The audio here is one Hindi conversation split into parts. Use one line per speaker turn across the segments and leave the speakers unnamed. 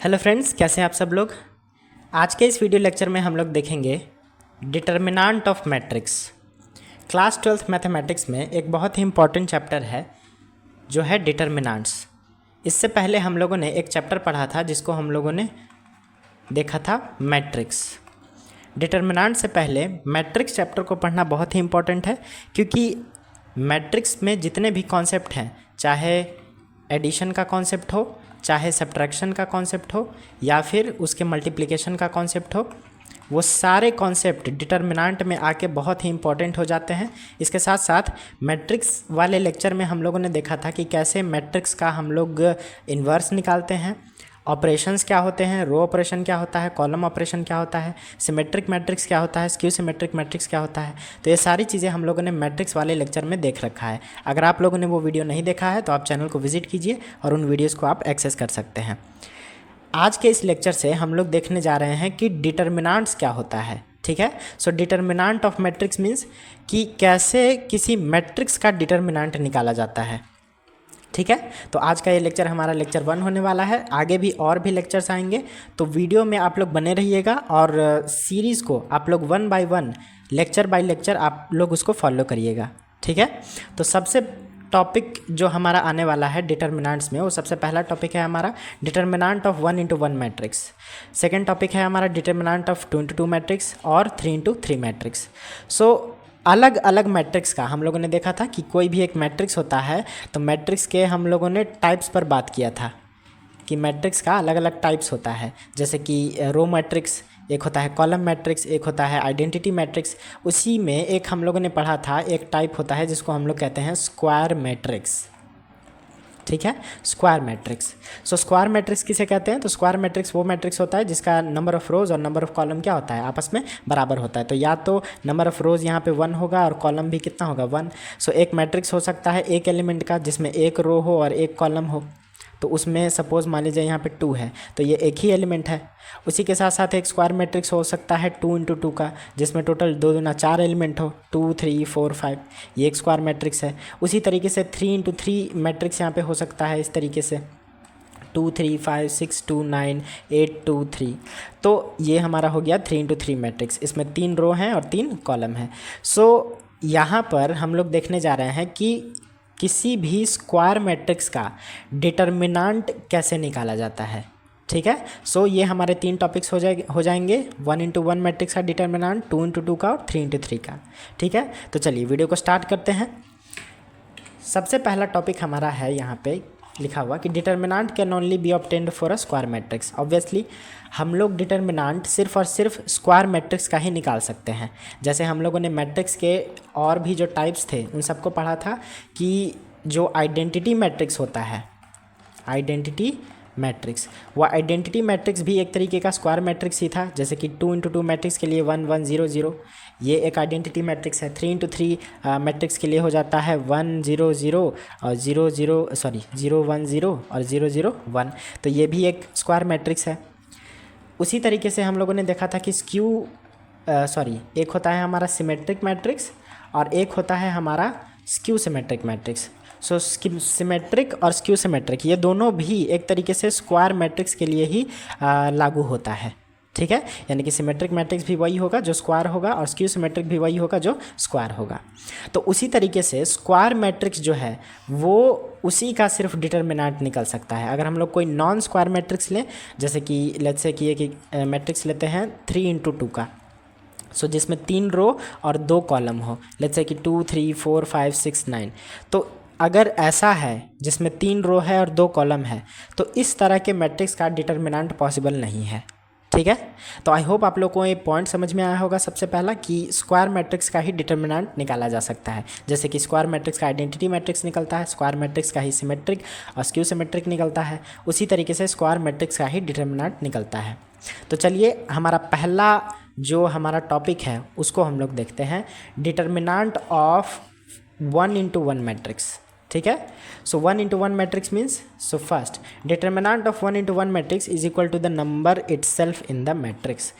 हेलो फ्रेंड्स, कैसे हैं आप सब लोग। आज के इस वीडियो लेक्चर में हम लोग देखेंगे determinant of matrix. Class 12th mathematics में एक बहुत ही इंपॉर्टेंट चैप्टर है जो है डिटर्मिनेंट्स। इससे पहले हम लोगों ने एक चैप्टर पढ़ा था जिसको हम लोगों ने देखा था मैट्रिक्स। डिटर्मिनेंट से पहले मैट्रिक्स चैप्टर को पढ़ना बहुत ही इंपॉर्टेंट है, क्योंकि मैट्रिक्स में जितने भी कॉन्सेप्ट हैं, चाहे एडिशन का कॉन्सेप्ट हो, चाहे सब्ट्रैक्शन का कॉन्सेप्ट हो, या फिर उसके मल्टीप्लिकेशन का कॉन्सेप्ट हो, वो सारे कॉन्सेप्ट डिटर्मिनेंट में आके बहुत ही इंपॉर्टेंट हो जाते हैं। इसके साथ साथ मैट्रिक्स वाले लेक्चर में हम लोगों ने देखा था कि कैसे मैट्रिक्स का हम लोग इन्वर्स निकालते हैं, ऑपरेशंस क्या होते हैं, रो ऑपरेशन क्या होता है, कॉलम ऑपरेशन क्या होता है, सिमेट्रिक मैट्रिक्स क्या होता है, स्क्यू सिमेट्रिक मैट्रिक्स क्या होता है। तो ये सारी चीज़ें हम लोगों ने मैट्रिक्स वाले लेक्चर में देख रखा है। अगर आप लोगों ने वो वीडियो नहीं देखा है तो आप चैनल को विजिट कीजिए और उन वीडियोज़ को आप एक्सेस कर सकते हैं। आज के इस लेक्चर से हम लोग देखने जा रहे हैं कि डिटर्मिनेंट्स क्या होता है। ठीक है, सो डिटर्मिनेंट ऑफ मैट्रिक्स मीन्स कि कैसे किसी मैट्रिक्स का डिटर्मिनेंट निकाला जाता है। ठीक है, तो आज का ये लेक्चर हमारा लेक्चर 1 होने वाला है। आगे भी और भी लेक्चर्स आएंगे, तो वीडियो में आप लोग बने रहिएगा और सीरीज़ को आप लोग 1 बाय 1 लेक्चर बाय लेक्चर आप लोग उसको फॉलो करिएगा। ठीक है, तो सबसे टॉपिक जो हमारा आने वाला है डिटर्मिनेंट्स में, वो सबसे पहला टॉपिक है हमारा determinant of 1 into 1 matrix. Second topic है हमारा डिटर्मिनेंट ऑफ 2 into 2 मैट्रिक्स और 3 into 3 मैट्रिक्स। सो अलग अलग मैट्रिक्स का हम लोगों ने देखा था कि कोई भी एक मैट्रिक्स होता है तो मैट्रिक्स के हम लोगों ने टाइप्स पर बात किया था कि मैट्रिक्स का अलग अलग टाइप्स होता है, जैसे कि रो मैट्रिक्स, एक होता है कॉलम मैट्रिक्स, एक होता है आइडेंटिटी मैट्रिक्स। उसी में एक हम लोगों ने पढ़ा था एक टाइप होता है जिसको हम लोग कहते हैं स्क्वायर मैट्रिक्स। ठीक है, square matrix. So square matrix किसे कहते हैं? तो स्क्वायर मैट्रिक्स वो मैट्रिक्स होता है जिसका नंबर ऑफ रोज और नंबर ऑफ कॉलम क्या होता है, आपस में बराबर होता है। तो या तो नंबर ऑफ रोज यहाँ पे 1 होगा और कॉलम भी कितना होगा, 1। सो एक मैट्रिक्स हो सकता है एक एलिमेंट का जिसमें एक रो हो और एक कॉलम हो, तो उसमें सपोज मान लीजिए यहाँ पे 2 है तो ये एक ही एलिमेंट है। उसी के साथ साथ एक स्क्वायर मैट्रिक्स हो सकता है 2 into 2 का, जिसमें टोटल 2 दूना 4 एलिमेंट हो, 2 3 4 5, ये एक स्क्वायर मैट्रिक्स है। उसी तरीके से 3 into 3 मैट्रिक्स यहाँ पे हो सकता है इस तरीके से 2 3 5 6 2 9 8 2 3। तो ये हमारा हो गया 3 into 3 मैट्रिक्स। इसमें 3 रो हैं और 3 कॉलम हैं। सो यहाँ पर हम लोग देखने जा रहे हैं कि किसी भी स्क्वायर मैट्रिक्स का डिटर्मिनेंट कैसे निकाला जाता है। ठीक है, सो ये हमारे 3 टॉपिक्स हो जाएंगे 1 into 1 मैट्रिक्स का डिटर्मिनेंट, 2 into 2 का और 3 into 3 का। ठीक है, तो चलिए वीडियो को स्टार्ट करते हैं। सबसे पहला टॉपिक हमारा है यहाँ पे लिखा हुआ कि determinant can only B obtained for a square matrix. Obviously हम लोग डिटर्मिनेंट सिर्फ और सिर्फ स्क्वायर मैट्रिक्स का ही निकाल सकते हैं। जैसे हम लोगों ने मैट्रिक्स के और भी जो टाइप्स थे उन सबको पढ़ा था कि जो आइडेंटिटी मैट्रिक्स होता है, आइडेंटिटी मैट्रिक्स, वह आइडेंटिटी मैट्रिक्स भी एक तरीके का स्क्वायर मैट्रिक्स ही था। जैसे कि 2 into 2 मैट्रिक्स के लिए 1 1 0 0, ये एक आइडेंटिटी मैट्रिक्स है। 3 into 3 मैट्रिक्स के लिए हो जाता है 1 0 0 और 0 1 0 और 0 0 1, तो ये भी एक स्क्वायर मैट्रिक्स है। उसी तरीके से हम लोगों ने देखा था कि एक होता है हमारा सिमेट्रिक मैट्रिक्स और एक होता है हमारा स्क्यू सिमेट्रिक मैट्रिक्स। सो सिमेट्रिक और स्क्यू सिमेट्रिक ये दोनों भी एक तरीके से स्क्वायर मैट्रिक्स के लिए ही लागू होता है। ठीक है, यानी कि सिमेट्रिक मैट्रिक्स भी वही होगा जो स्क्वायर होगा और स्क्यू सिमेट्रिक भी वही होगा जो स्क्वायर होगा। तो उसी तरीके से स्क्वायर मैट्रिक्स जो है वो उसी का सिर्फ डिटर्मिनेंट निकल सकता है। अगर हम लोग कोई नॉन स्क्वायर मैट्रिक्स लें, जैसे कि लेट्स से कि एक मैट्रिक्स लेते हैं 3 into 2 का, सो जिसमें 3 रो और 2 कॉलम हो, लेट्स से कि 2 3 4 5 6 9, तो अगर ऐसा है जिसमें 3 रो है और 2 कॉलम है तो इस तरह के मैट्रिक्स का डिटर्मिनेंट पॉसिबल नहीं है। ठीक है, तो आई होप आप लोग को ये पॉइंट समझ में आया होगा सबसे पहला कि स्क्वायर मैट्रिक्स का ही डिटर्मिनेंट निकाला जा सकता है। जैसे कि स्क्वायर मैट्रिक्स का आइडेंटिटी मैट्रिक्स निकलता है, स्क्वायर मैट्रिक्स का ही सिमेट्रिक और स्क्यू सिमेट्रिक निकलता है, उसी तरीके से स्क्वायर मैट्रिक्स का ही डिटर्मिनेंट निकलता है। तो चलिए हमारा पहला जो हमारा टॉपिक है उसको हम लोग देखते हैं, डिटर्मिनेंट ऑफ 1 into 1 मैट्रिक्स। ठीक है, so 1 into 1 matrix means, so first determinant of 1 into 1 matrix is equal to the number itself in the matrix.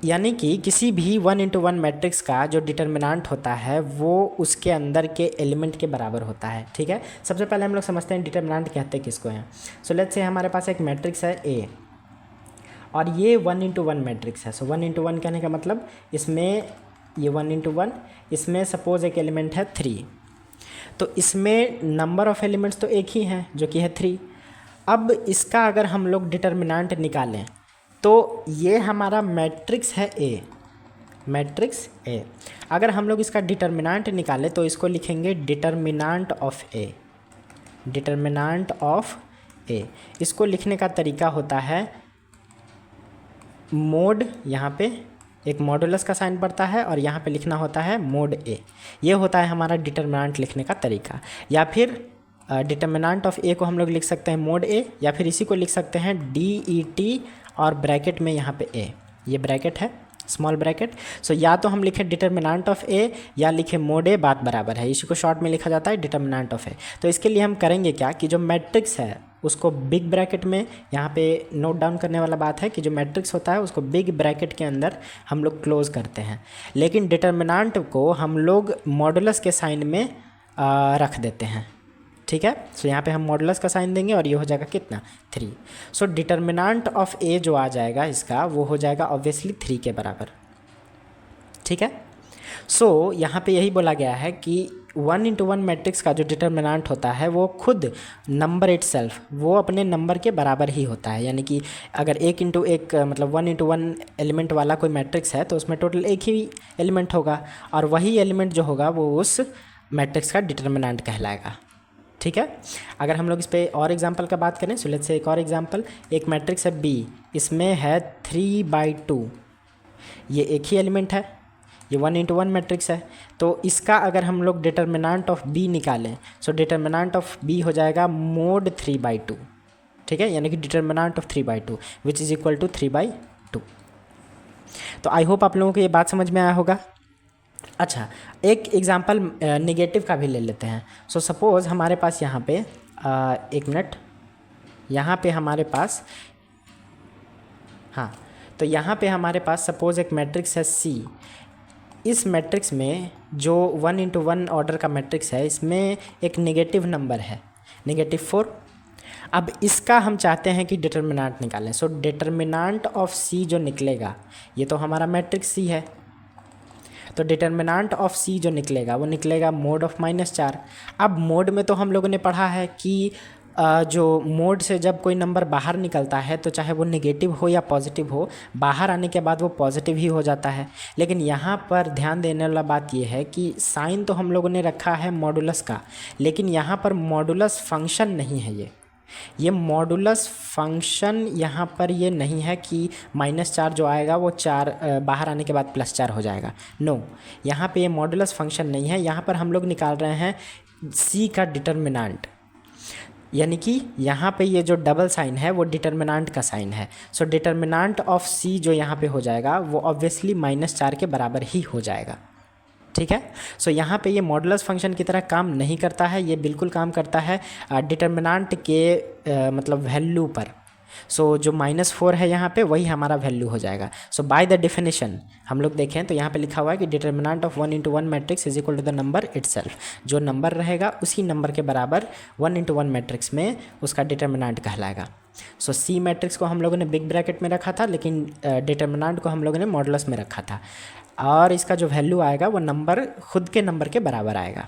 यानी कि किसी भी 1 × 1 मैट्रिक्स का जो डिटर्मिनेंट होता है वो उसके अंदर के एलिमेंट के बराबर होता है। ठीक है, सबसे पहले हम लोग समझते हैं डिटर्मिनेंट कहते किसको हैं। सो लेट्स से हमारे पास एक मैट्रिक्स है ए और ये 1 × 1 मैट्रिक्स है। सो 1 × 1 कहने का मतलब इसमें ये 1 × 1, इसमें सपोज एक एलिमेंट है 3, तो इसमें नंबर ऑफ एलिमेंट्स तो एक ही हैं जो कि है 3। अब इसका अगर हम लोग डिटर्मिनेंट निकालें तो ये हमारा मैट्रिक्स है ए, मैट्रिक्स ए। अगर हम लोग इसका डिटर्मिनेंट निकालें तो इसको लिखेंगे determinant of A, determinant of A. इसको लिखने का तरीका होता है मोड, यहाँ पे एक मॉडुलस का साइन पड़ता है और यहाँ पे लिखना होता है मोड ए। ये होता है हमारा डिटर्मिनेंट लिखने का तरीका। या फिर डिटर्मिनेंट ऑफ ए को हम लोग लिख सकते हैं मोड ए, या फिर इसी को लिख सकते हैं DET और ब्रैकेट में यहाँ पे ए, ये ब्रैकेट है स्मॉल ब्रैकेट। सो या तो हम लिखें डिटर्मिनेंट ऑफ ए या लिखें मोड ए, बात बराबर है। इसी को शॉर्ट में लिखा जाता है डिटर्मिनेंट ऑफ ए। तो इसके लिए हम करेंगे क्या कि जो मैट्रिक्स है उसको बिग ब्रैकेट में, यहाँ पे नोट डाउन करने वाला बात है कि जो मैट्रिक्स होता है उसको बिग ब्रैकेट के अंदर हम लोग क्लोज करते हैं, लेकिन डिटर्मिनेंट को हम लोग मॉडुलस के साइन में रख देते हैं। ठीक है, सो यहाँ पे हम मॉडुलस का साइन देंगे और ये हो जाएगा कितना 3। सो डिटर्मिनेंट ऑफ ए जो आ जाएगा इसका वो हो जाएगा ऑब्वियसली 3 के बराबर। ठीक है, सो यहाँ पे यही बोला गया है कि 1 × 1 मैट्रिक्स का जो डिटर्मिनेंट होता है वो खुद नंबर इटसेल्फ वो अपने नंबर के बराबर ही होता है। यानी कि अगर 1 × 1 मतलब 1 × 1 एलिमेंट वाला कोई मैट्रिक्स है तो उसमें टोटल एक ही एलिमेंट होगा और वही एलिमेंट जो होगा वो उस मैट्रिक्स का डिटर्मिनेंट कहलाएगा। ठीक है, अगर हम लोग इस पर और एग्जांपल का बात करें, सो लेट्स से एक और एग्जांपल, एक मैट्रिक्स है B, इसमें है 3/2, ये एक ही एलिमेंट है, ये 1 × 1 मैट्रिक्स है। तो इसका अगर हम लोग डिटर्मिनेंट ऑफ B निकालें, सो डिटर्मिनेंट ऑफ B हो जाएगा मोड 3/2। ठीक है, यानी कि determinant of 3/2 which is equal to 3/2। तो आई होप आप लोगों को ये बात समझ में आया होगा। अच्छा, एक एग्जांपल नेगेटिव का भी ले लेते हैं। सो सपोज़ हमारे पास यहाँ पे एक मिनट, यहाँ पे हमारे पास, हाँ, तो यहाँ पे हमारे पास सपोज़ एक मैट्रिक्स है C। इस मैट्रिक्स में जो 1 × 1 ऑर्डर का मैट्रिक्स है इसमें एक नेगेटिव नंबर है -4। अब इसका हम चाहते हैं कि डिटर्मिनेंट निकालें। सो डिटर्मिनेंट ऑफ C जो निकलेगा, ये तो हमारा मैट्रिक्स C है, तो डिटर्मिनेंट ऑफ C जो निकलेगा वो निकलेगा मोड ऑफ -4। अब मोड में तो हम लोगों ने पढ़ा है कि जो मोड से जब कोई नंबर बाहर निकलता है तो चाहे वो नेगेटिव हो या पॉजिटिव हो, बाहर आने के बाद वो पॉजिटिव ही हो जाता है। लेकिन यहाँ पर ध्यान देने वाला बात ये है कि साइन तो हम लोगों ने रखा है मॉडुलस का, लेकिन यहाँ पर मॉडुलस फंक्शन नहीं है। ये मॉडुलस फंक्शन यहाँ पर ये नहीं है कि -4 जो आएगा वो 4 बाहर आने के बाद +4 हो जाएगा। नो, यहाँ पे ये मॉडुलस फंक्शन नहीं है। यहाँ पर हम लोग निकाल रहे हैं C का डिटर्मिनेंट, यानी कि यहाँ पे ये जो डबल साइन है वो डिटर्मिनेंट का साइन है। सो डिटर्मिनेंट ऑफ C जो यहाँ पे हो जाएगा वो ऑब्वियसली -4 के बराबर ही हो जाएगा। ठीक है, सो यहाँ पे ये मॉडुलस फंक्शन की तरह काम नहीं करता है, ये बिल्कुल काम करता है डिटर्मिनेंट के मतलब वैल्यू पर। सो जो -4 है यहाँ पे वही हमारा वैल्यू हो जाएगा। सो बाय द डेफिनेशन हम लोग देखें तो यहाँ पे लिखा हुआ है कि determinant of 1 × 1 matrix is equal to the number itself. जो नंबर रहेगा उसी नंबर के बराबर 1 × 1 मैट्रिक्स में उसका डिटर्मिनेंट कहलाएगा। सो C मैट्रिक्स को हम लोगों ने बिग ब्रैकेट में रखा था, लेकिन डिटर्मिनेंट को हम लोगों ने मॉडुलस में रखा था, और इसका जो वैल्यू आएगा वो नंबर खुद के नंबर के बराबर आएगा।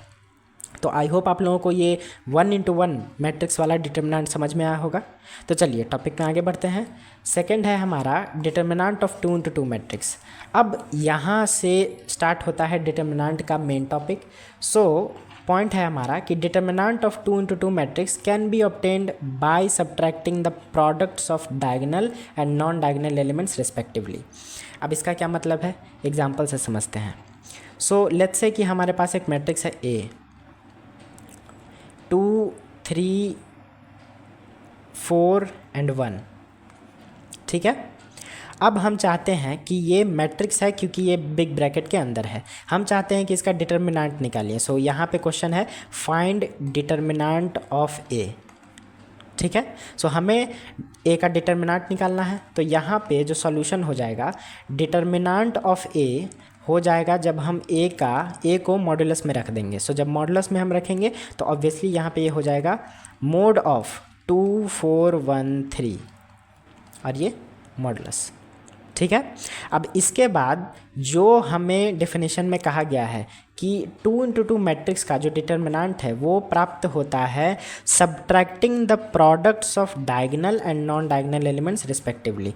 तो आई होप आप लोगों को ये 1 × 1 मैट्रिक्स वाला डिटर्मिनेंट समझ में आया होगा। तो चलिए टॉपिक में आगे बढ़ते हैं। सेकंड है हमारा डिटर्मिनेंट ऑफ 2 × 2 मैट्रिक्स। अब यहाँ से स्टार्ट होता है डिटर्मिनेंट का मेन टॉपिक। सो पॉइंट है हमारा कि determinant of 2 × 2 matrix can be obtained by subtracting the products of diagonal and non diagonal elements respectively. अब इसका क्या मतलब है, एग्जाम्पल से समझते हैं। सो लेट्स से कि हमारे पास एक मैट्रिक्स है A 2 3 4 and 1। ठीक है, अब हम चाहते हैं कि ये मैट्रिक्स है क्योंकि ये बिग ब्रैकेट के अंदर है, हम चाहते हैं कि इसका डिटर्मिनेंट निकालिए। सो यहाँ पे क्वेश्चन है फाइंड डिटर्मिनेंट ऑफ A। ठीक है। सो हमें ए का डिटर्मिनांट निकालना है, तो यहाँ पे जो सॉल्यूशन हो जाएगा, डिटर्मिनांट ऑफ ए हो जाएगा जब हम ए को मॉडुलस में रख देंगे। सो जब मॉडुलस में हम रखेंगे तो ऑब्वियसली यहाँ पे ये हो जाएगा मोड ऑफ 2 4 1 3 और ये मॉडुलस। ठीक है। अब इसके बाद जो हमें डेफिनेशन में कहा गया है कि 2 × 2 मैट्रिक्स का जो डिटर्मिनेंट है वो प्राप्त होता है subtracting the products of diagonal and non diagonal elements respectively.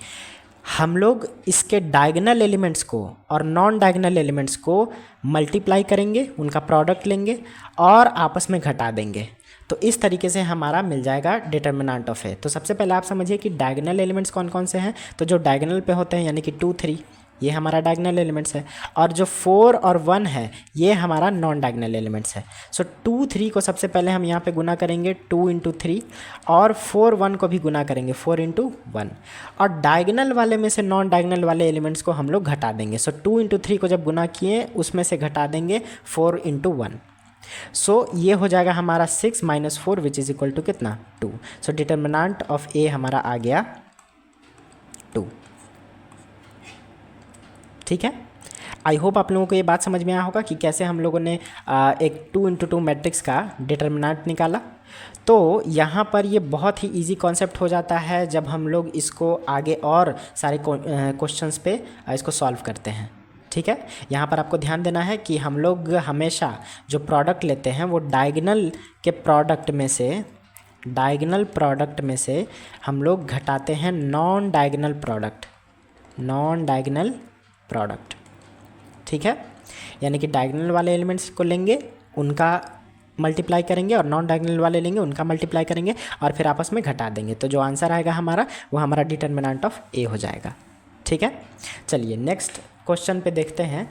हम लोग इसके डायगोनल एलिमेंट्स को और नॉन डायगोनल एलिमेंट्स को मल्टीप्लाई करेंगे, उनका प्रोडक्ट लेंगे और आपस में घटा देंगे। तो इस तरीके से हमारा मिल जाएगा डिटर्मिनेंट ऑफ ए। तो सबसे पहले आप समझिए कि डायगोनल एलिमेंट्स कौन कौन से हैं। तो जो डायगोनल पे होते हैं यानी कि 2 3 ये हमारा डायगोनल एलिमेंट्स है, और जो 4 और 1 है ये हमारा नॉन डायगोनल एलिमेंट्स है। सो 2 3 को सबसे पहले हम यहाँ पे गुना करेंगे 2 × 3 और 4 1 को भी गुना करेंगे 4 × 1, और डायगोनल वाले में से नॉन डायगोनल वाले एलिमेंट्स को हम लोग घटा देंगे। सो 2 × 3 को जब गुना किए उसमें से घटा देंगे 4 × 1। सो ये हो जाएगा हमारा 6 - 4 विच इज़ इक्वल टू कितना 2। सो डिटर्मिनेंट ऑफ ए हमारा आ गया 2। ठीक है। आई होप आप लोगों को ये बात समझ में आया होगा कि कैसे हम लोगों ने एक 2 × 2 मैट्रिक्स का डिटर्मिनेंट निकाला। तो यहाँ पर ये बहुत ही इजी कॉन्सेप्ट हो जाता है जब हम लोग इसको आगे और सारे क्वेश्चंस पे इसको सॉल्व करते हैं। ठीक है। यहाँ पर आपको ध्यान देना है कि हम लोग हमेशा जो प्रोडक्ट लेते हैं वो डायगोनल प्रोडक्ट में से हम लोग घटाते हैं नॉन डायगोनल प्रोडक्ट। ठीक है। यानी कि डायगोनल वाले एलिमेंट्स को लेंगे, उनका मल्टीप्लाई करेंगे, और नॉन डायगोनल वाले लेंगे, उनका मल्टीप्लाई करेंगे, और फिर आपस में घटा देंगे। तो जो आंसर आएगा हमारा वो हमारा डिटर्मिनेंट ऑफ ए हो जाएगा। ठीक है। चलिए नेक्स्ट क्वेश्चन पे देखते हैं।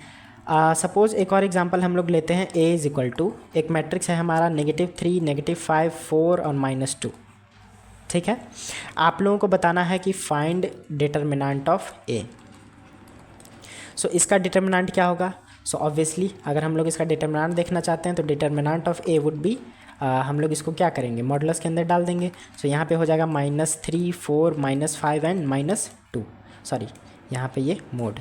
सपोज़ एक और एग्जांपल हम लोग लेते हैं। ए इज़ इक्वल टू एक मैट्रिक्स है हमारा -3 -5 4 और -2। ठीक है। आप लोगों को बताना है कि फाइंड डिटर्मिनेंट ऑफ ए। सो इसका डिटर्मिनेंट क्या होगा। सो ऑब्वियसली अगर हम लोग इसका डिटर्मिनेंट देखना चाहते हैं तो determinant of A would be, हम लोग इसको क्या करेंगे, मॉडुलस के अंदर डाल देंगे। सो यहाँ पे हो जाएगा -3 4 -5 एंड -2, सॉरी यहाँ पे ये मोड।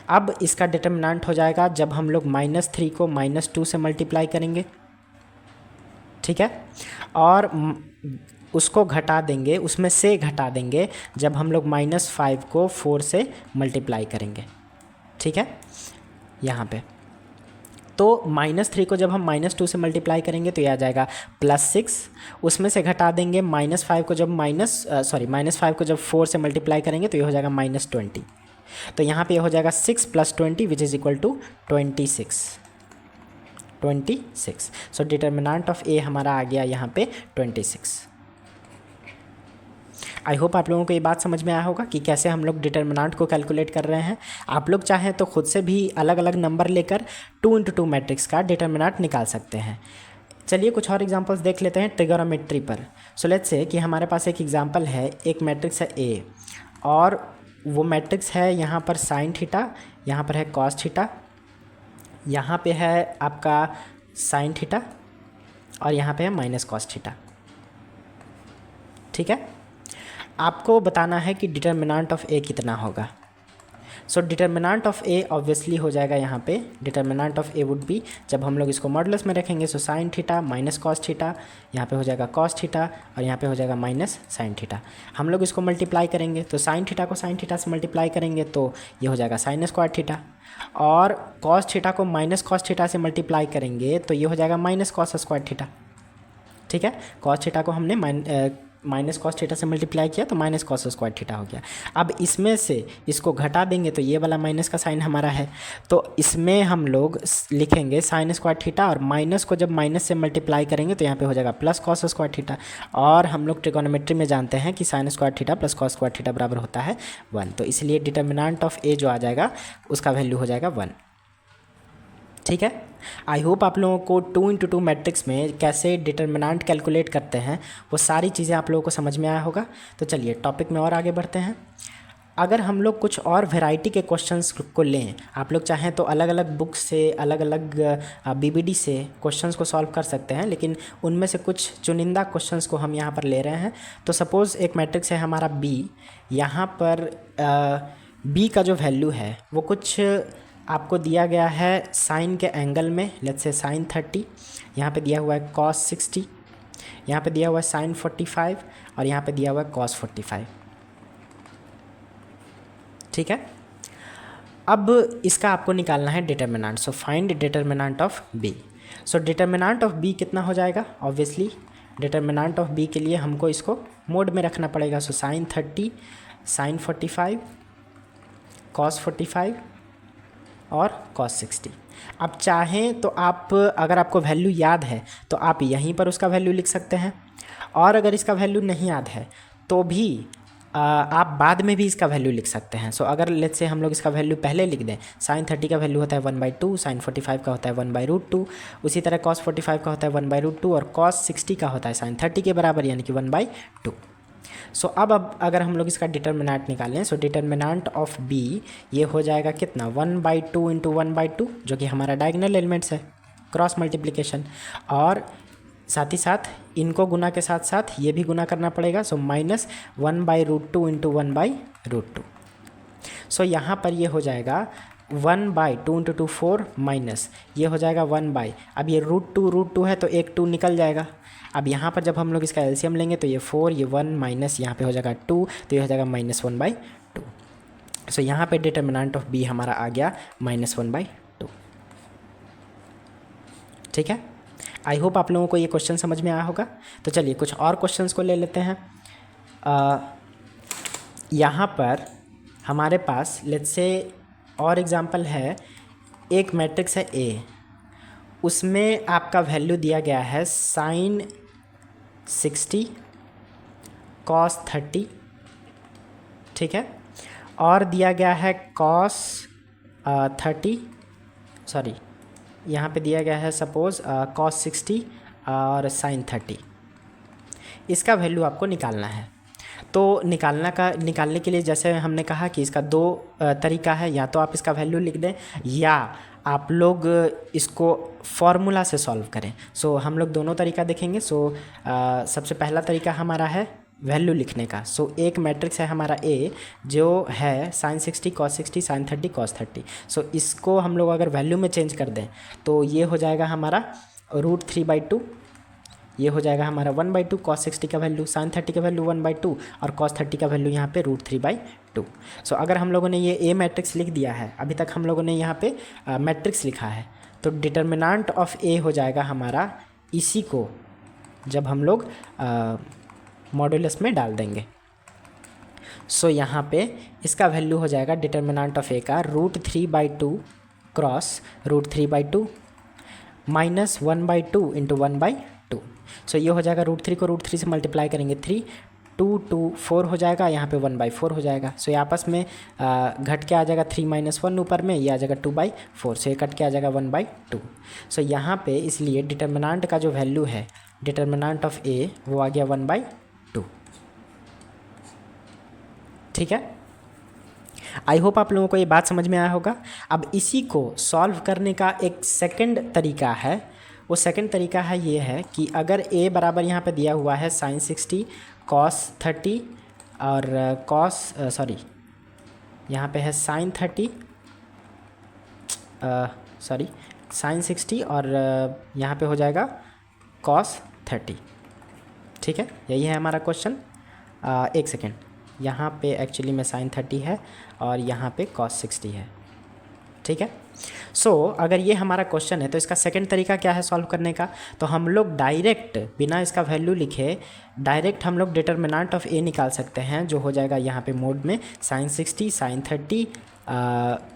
अब इसका डिटर्मिनेंट हो जाएगा जब हम लोग -3 को -2 से मल्टीप्लाई करेंगे। ठीक है। और उसको घटा देंगे, उसमें से घटा देंगे जब हम लोग -5 को 4 से मल्टीप्लाई करेंगे। ठीक है। यहाँ पे तो -3 को जब हम -2 से मल्टीप्लाई करेंगे तो ये आ जाएगा +6। उसमें से घटा देंगे -5 को जब -5 को जब 4 से मल्टीप्लाई करेंगे तो ये हो जाएगा -20। तो यहाँ पे हो जाएगा 6 + 20 which is equal to 26। So determinant of A हमारा आ गया यहाँ पे 26। आई होप आप लोगों को ये बात समझ में आया होगा कि कैसे हम लोग डिटर्मिनेंट को कैलकुलेट कर रहे हैं। आप लोग चाहें तो खुद से भी अलग अलग नंबर लेकर 2 × 2 मैट्रिक्स का डिटर्मिनेंट निकाल सकते हैं। चलिए कुछ और एग्जांपल्स देख लेते हैं ट्रिगोनोमेट्री पर। सो लेट्स से कि हमारे पास एक एग्जांपल है, एक मैट्रिक्स है ए, और वो मैट्रिक्स है यहाँ पर साइन थीटा, यहाँ पर है कॉस थीटा, यहाँ पे है आपका साइन थीटा, और यहाँ पे है माइनस कॉस थीटा। ठीक है। आपको बताना है कि डिटर्मिनेंट ऑफ ए कितना होगा। सो डिटर्मिनेंट ऑफ ए ऑब्वियसली हो जाएगा यहाँ पे, determinant of A would be, जब हम लोग इसको मॉडुलस में रखेंगे so sine theta minus cos theta, यहाँ पे हो जाएगा कॉस थीटा, और यहाँ पे हो जाएगा माइनस साइन थीटा। हम लोग इसको मल्टीप्लाई करेंगे तो साइन थीटा को साइन थीटा से मल्टीप्लाई करेंगे तो ये हो जाएगा साइन स्क्वायर थीटा, और कॉस थीटा को माइनस कॉस थीटा से मल्टीप्लाई करेंगे तो ये हो जाएगा माइनस कॉस स्क्वायर थीटा। ठीक है। कॉस थीटा को हमने माइनस कॉस थीटा से मल्टीप्लाई किया तो माइनस कॉस स्क्वायर थीटा हो गया। अब इसमें से इसको घटा देंगे तो ये वाला माइनस का साइन हमारा है, तो इसमें हम लोग लिखेंगे साइन स्क्वायर थीटा, और माइनस को जब माइनस से मल्टीप्लाई करेंगे तो यहाँ पे हो जाएगा प्लस कॉस स्क्वायर थीटा। और हम लोग ट्रिगोनोमेट्री में जानते हैं कि sine square theta plus cos square theta बराबर होता है 1। तो इसलिए डिटर्मिनेंट ऑफ ए जो आ जाएगा उसका वैल्यू हो जाएगा 1। ठीक है। आई होप आप लोगों को 2 × 2 मैट्रिक्स में कैसे डिटर्मिनेंट कैलकुलेट करते हैं वो सारी चीज़ें आप लोगों को समझ में आया होगा। तो चलिए टॉपिक में और आगे बढ़ते हैं। अगर हम लोग कुछ और वैरायटी के क्वेश्चंस को लें, आप लोग चाहें तो अलग अलग बुक से, अलग अलग बीबीडी से क्वेश्चंस को सॉल्व कर सकते हैं, लेकिन उनमें से कुछ चुनिंदा क्वेश्चंस को हम यहाँ पर ले रहे हैं। तो सपोज़ एक मैट्रिक्स है हमारा बी, यहाँ पर बी का जो वैल्यू है वो कुछ आपको दिया गया है साइन के एंगल में, लेट्स से साइन 30, यहाँ पे दिया हुआ है कॉस 60, यहाँ पे दिया हुआ है साइन 45 और यहाँ पे दिया हुआ है कॉस 45। ठीक है, अब इसका आपको निकालना है determinant. So find determinant of B. So determinant of B कितना हो जाएगा? ऑब्वियसली डिटर्मिनेंट ऑफ बी के लिए हमको इसको मोड में रखना पड़ेगा। सो साइन 30, साइन 45, कॉस 45 और कॉस 60। अब चाहें तो आप, अगर आपको वैल्यू याद है तो आप यहीं पर उसका वैल्यू लिख सकते हैं, और अगर इसका वैल्यू नहीं याद है तो भी आप बाद में भी इसका वैल्यू लिख सकते हैं। सो अगर लेट्स से हम लोग इसका वैल्यू पहले लिख दें, साइन 30 का वैल्यू होता है 1/2, साइन 45 का होता है 1/√2, उसी तरह कॉस 45 का होता है 1/√2 और कॉस 60 का होता है साइन 30 के बराबर यानी कि 1/2। सो अब अगर हम लोग इसका डिटर्मिनेंट निकालें, सो डिटर्मिनेंट ऑफ बी ये हो जाएगा कितना? 1/2 इंटू 1/2, जो कि हमारा डायगोनल एलिमेंट्स है, क्रॉस मल्टीप्लिकेशन, और साथ ही साथ इनको गुना के साथ साथ ये भी गुना करना पड़ेगा। So minus 1/√2 into 1/√2। सो यहाँ पर ये हो जाएगा 1/2 इंटू 2 4 माइनस ये हो जाएगा 1/, अब ये √2 है तो एक 2 निकल जाएगा। अब यहाँ पर जब हम लोग इसका एलसीएम लेंगे तो ये 4, ये 1 माइनस यहाँ पे हो जाएगा 2, तो ये हो जाएगा -1/2। सो यहाँ पे डिटर्मिनेंट ऑफ बी हमारा आ गया -1/2। ठीक है, आई होप आप लोगों को ये क्वेश्चन समझ में आया होगा। तो चलिए कुछ और क्वेश्चंस को ले लेते हैं। यहाँ पर हमारे पास लेट्स से और एग्जांपल है, एक मैट्रिक्स है ए, उसमें आपका वैल्यू दिया गया है साइन 60 कॉस 30, ठीक है, और दिया गया है कॉस 30, सॉरी यहाँ पे दिया गया है सपोज़ कॉस 60 और साइन 30। इसका वैल्यू आपको निकालना है। तो निकालने के लिए जैसे हमने कहा कि इसका दो तरीका है, या तो आप इसका वैल्यू लिख दें या आप लोग इसको फॉर्मूला से सॉल्व करें। सो हम लोग दोनों तरीका देखेंगे। सबसे पहला तरीका हमारा है वैल्यू लिखने का। एक मैट्रिक्स है हमारा ए जो है साइन 60 कॉस 60 साइन 30 कॉस 30। इसको हम लोग अगर वैल्यू में चेंज कर दें तो ये हो जाएगा हमारा √3/2, ये हो जाएगा हमारा 1/2, कॉस 60 का वैल्यू, साइन 30 का वैल्यू 1/2 और कॉस 30 का वैल्यू यहाँ पे √3/2। अगर हम लोगों ने ये ए मैट्रिक्स लिख दिया है, अभी तक हम लोगों ने यहाँ पे मैट्रिक्स लिखा है, तो डिटर्मिनेंट ऑफ ए हो जाएगा हमारा, इसी को जब हम लोग मॉड्यूलस में डाल देंगे। यहाँ पे इसका वैल्यू हो जाएगा डिटर्मिनेंट ऑफ ए का √3/2 क्रॉस √3/2 माइनस 1/2 इंटू 1/2। ये हो जाएगा √3 को √3 से मल्टीप्लाई करेंगे 3, 2 2 4 हो जाएगा, यहाँ पे 1/4 हो जाएगा। ये आपस में घट के आ जाएगा 3 - 1 ऊपर में, ये आ जाएगा 2/4, ये कट के आ जाएगा 1/2। यहाँ पे इसलिए डिटर्मिनेंट का जो वैल्यू है डिटर्मिनेंट ऑफ ए वो आ गया 1/2। ठीक है, आई होप आप लोगों को ये बात समझ में आया होगा। अब इसी को सॉल्व करने का एक सेकंड तरीका है। वो सेकंड तरीका है ये है कि अगर a बराबर यहाँ पे दिया हुआ है साइन 60 कॉस 30 और यहाँ पे है साइन 30 साइन 60 और यहाँ पे हो जाएगा कॉस 30। ठीक है, यही है हमारा क्वेश्चन। एक सेकेंड, यहाँ पे एक्चुअली में साइन 30 है और यहाँ पे कॉस 60 है। ठीक है, अगर ये हमारा क्वेश्चन है तो इसका सेकंड तरीका क्या है सॉल्व करने का? तो हम लोग डायरेक्ट बिना इसका वैल्यू लिखे डायरेक्ट हम लोग डिटर्मिनेंट ऑफ ए निकाल सकते हैं, जो हो जाएगा यहाँ पे मोड में साइन 60 साइन 30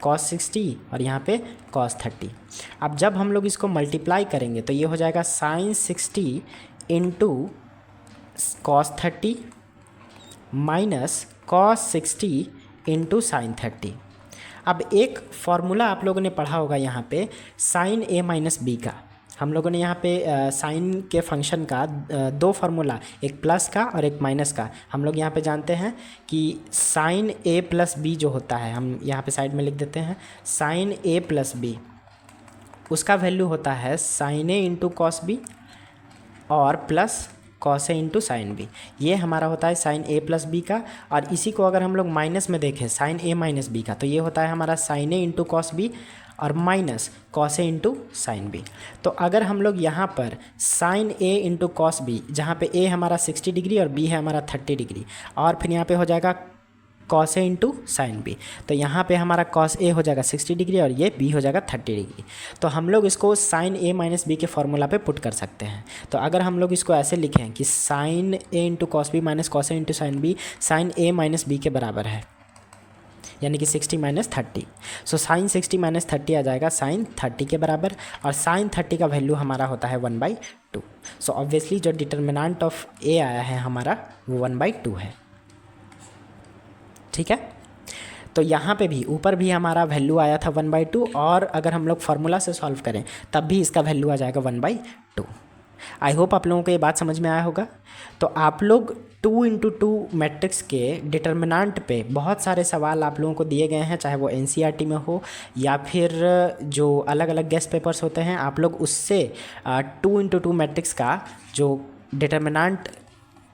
कॉस 60 और यहाँ पे कॉस 30। अब जब हम लोग इसको मल्टीप्लाई करेंगे तो ये हो जाएगा sine 60 into cos 30 minus cos 60 into sine 30। अब एक फॉर्मूला आप लोगों ने पढ़ा होगा यहाँ पे साइन a माइनस बी का। हम लोगों ने यहाँ पे साइन के फंक्शन का दो फार्मूला, एक प्लस का और एक माइनस का, हम लोग यहाँ पे जानते हैं कि साइन ए प्लस बी जो होता है, हम यहाँ पे साइड में लिख देते हैं, साइन ए प्लस बी, उसका वैल्यू होता है sign A into cos B और plus cos A into sine B. ये हमारा होता है साइन ए प्लस बी का। और इसी को अगर हम लोग माइनस में देखें साइन ए माइनस बी का, तो ये होता है हमारा sign A into cos B और minus cos A into sine B. तो अगर हम लोग यहाँ पर sign A into cos B, जहाँ पे ए हमारा 60 डिग्री और बी है हमारा 30 डिग्री, और फिर यहाँ पे हो जाएगा cos A into sine B, तो यहाँ पे हमारा कॉस ए हो जाएगा 60 डिग्री और ये बी हो जाएगा 30 डिग्री। तो हम लोग इसको साइन ए माइनस बी के फॉर्मूला पे पुट कर सकते हैं। तो अगर हम लोग इसको ऐसे लिखें कि sine A into cos B minus cos A into sine B sine A minus B के बराबर है, यानी कि 60 माइनस 30। सो साइन 60 माइनस 30 आ जाएगा साइन 30 के बराबर, और साइन 30 का वैल्यू हमारा होता है 1/2। सो ऑब्वियसली जो डिटर्मिनेंट ऑफ ए आया है हमारा वो 1/2 है। ठीक है, तो यहाँ पे भी ऊपर भी हमारा वैल्यू आया था 1/2, और अगर हम लोग फार्मूला से सॉल्व करें तब भी इसका वैल्यू आ जाएगा 1/2। आई होप आप लोगों को ये बात समझ में आया होगा। तो आप लोग 2x2 मैट्रिक्स के डिटर्मिनेंट पे बहुत सारे सवाल आप लोगों को दिए गए हैं, चाहे वो एनसीईआरटी में हो या फिर जो अलग अलग गेस्ट पेपर्स होते हैं, आप लोग उससे 2x2 मैट्रिक्स का जो डिटर्मिनेंट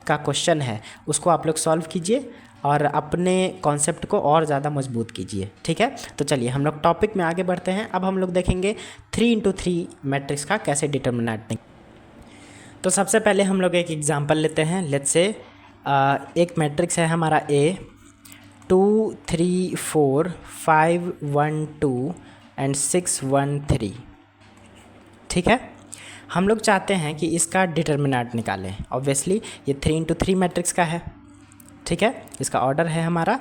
का क्वेश्चन है उसको आप लोग सॉल्व कीजिए और अपने कॉन्सेप्ट को और ज़्यादा मजबूत कीजिए। ठीक है, तो चलिए हम लोग टॉपिक में आगे बढ़ते हैं। अब हम लोग देखेंगे 3x3 मैट्रिक्स का कैसे डिटर्मिनेंट। तो सबसे पहले हम लोग एक एग्जांपल लेते हैं। लेट्स से एक मैट्रिक्स है हमारा A 2 3 4 5 1 2 एंड 6 1 3। ठीक है, हम लोग चाहते हैं कि इसका डिटर्मिनेंट निकालें। ऑब्वियसली ये 3x3 मैट्रिक्स का है। ठीक है, इसका ऑर्डर है हमारा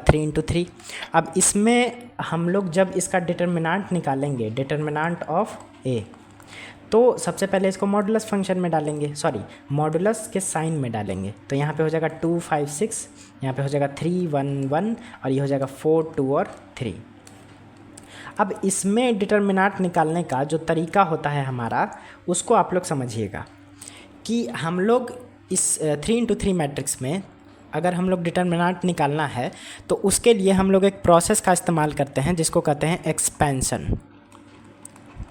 3x3। अब इसमें हम लोग जब इसका डिटर्मिनेंट निकालेंगे, डिटर्मिनेंट ऑफ A, तो सबसे पहले इसको मॉडुलस फंक्शन में डालेंगे, सॉरी मॉडुलस के साइन में डालेंगे। तो यहाँ पे हो जाएगा 2 5 6, यहाँ पे हो जाएगा 3 1 1 और ये हो जाएगा 4 2 और 3। अब इसमें डिटर्मिनेंट निकालने का जो तरीका होता है हमारा, उसको आप लोग समझिएगा कि हम लोग इस 3x3 मैट्रिक्स में अगर हम लोग डिटर्मिनेंट निकालना है तो उसके लिए हम लोग एक प्रोसेस का इस्तेमाल करते हैं जिसको कहते हैं एक्सपेंशन।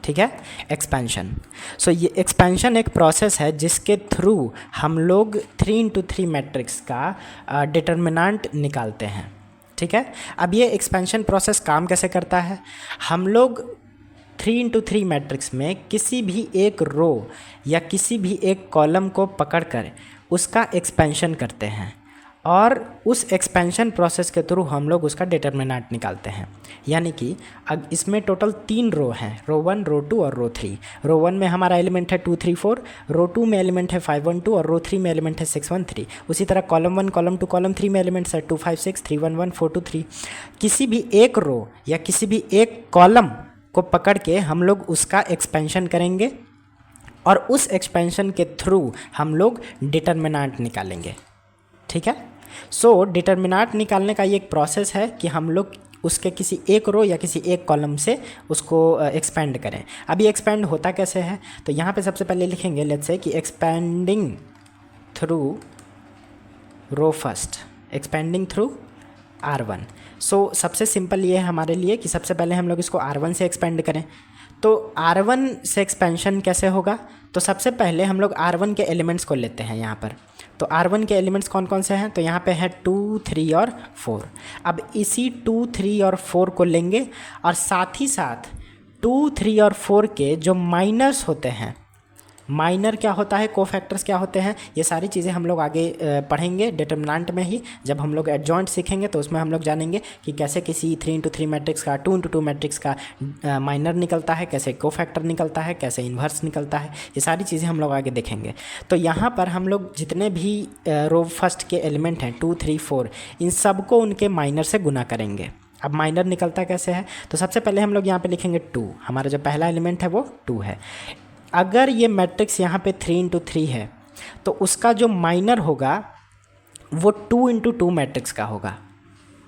ठीक है, एक्सपेंशन। सो ये एक्सपेंशन एक प्रोसेस है जिसके थ्रू हम लोग 3x3 मैट्रिक्स का डिटर्मिनेंट निकालते हैं। ठीक है, अब ये एक्सपेंशन प्रोसेस काम कैसे करता है, हम लोग 3x3 मैट्रिक्स में किसी भी एक रो या किसी भी एक कॉलम को पकड़कर उसका एक्सपेंशन करते हैं और उस एक्सपेंशन प्रोसेस के थ्रू हम लोग उसका डिटर्मिनेंट निकालते हैं। यानी कि अब इसमें टोटल 3 रो हैं, रो 1 रो 2 और रो 3। रो 1 में हमारा एलिमेंट है 2 3 4, रो 2 में एलिमेंट है 5 1 2 और रो 3 में एलिमेंट है 6 1 3। उसी तरह कॉलम 1 कॉलम 2 कॉलम 3 में एलिमेंट्स है 2 5 6 3 1 1 4 2 3। किसी भी एक रो या किसी भी एक कॉलम को पकड़ के हम लोग उसका एक्सपेंशन करेंगे और उस एक्सपेंशन के थ्रू हम लोग डिटर्मिनेंट निकालेंगे। ठीक है, सो डिटर्मिनेंट निकालने का ये एक प्रोसेस है कि हम लोग उसके किसी एक रो या किसी एक कॉलम से उसको एक्सपेंड करें। अभी एक्सपेंड होता कैसे है, तो यहाँ पे सबसे पहले लिखेंगे लेट्स से कि expanding through row first, expanding through R1। सो सबसे सिंपल ये है हमारे लिए कि सबसे पहले हम लोग इसको R1 से एक्सपेंड करें। तो R1 से एक्सपेंशन कैसे होगा, तो सबसे पहले हम लोग R1 के एलिमेंट्स को लेते हैं यहाँ पर। तो R1 के एलिमेंट्स कौन कौन से हैं, तो यहाँ पे है 2 3 और 4। अब इसी 2 3 और 4 को लेंगे और साथ ही साथ 2 3 और 4 के जो माइनर्स होते हैं, माइनर क्या होता है, कोफैक्टर्स क्या होते हैं, ये सारी चीज़ें हम लोग आगे पढ़ेंगे डिटर्मिनेंट में ही। जब हम लोग एडजॉइंट सीखेंगे तो उसमें हम लोग जानेंगे कि कैसे किसी 3x3 मैट्रिक्स का 2x2 मैट्रिक्स का माइनर निकलता है, कैसे कोफैक्टर निकलता है, कैसे इन्वर्स निकलता है, ये सारी चीज़ें हम लोग आगे देखेंगे। तो यहाँ पर हम लोग जितने भी रो फर्स्ट के एलिमेंट हैं 2 3 4, इन सब को उनके माइनर से गुना करेंगे। अब माइनर निकलता कैसे है, तो सबसे पहले हम लोग यहाँ पे लिखेंगे 2, हमारा जो पहला एलिमेंट है वो 2 है। अगर ये मैट्रिक्स यहाँ पे 3x3 है तो उसका जो माइनर होगा वो 2x2 मैट्रिक्स का होगा।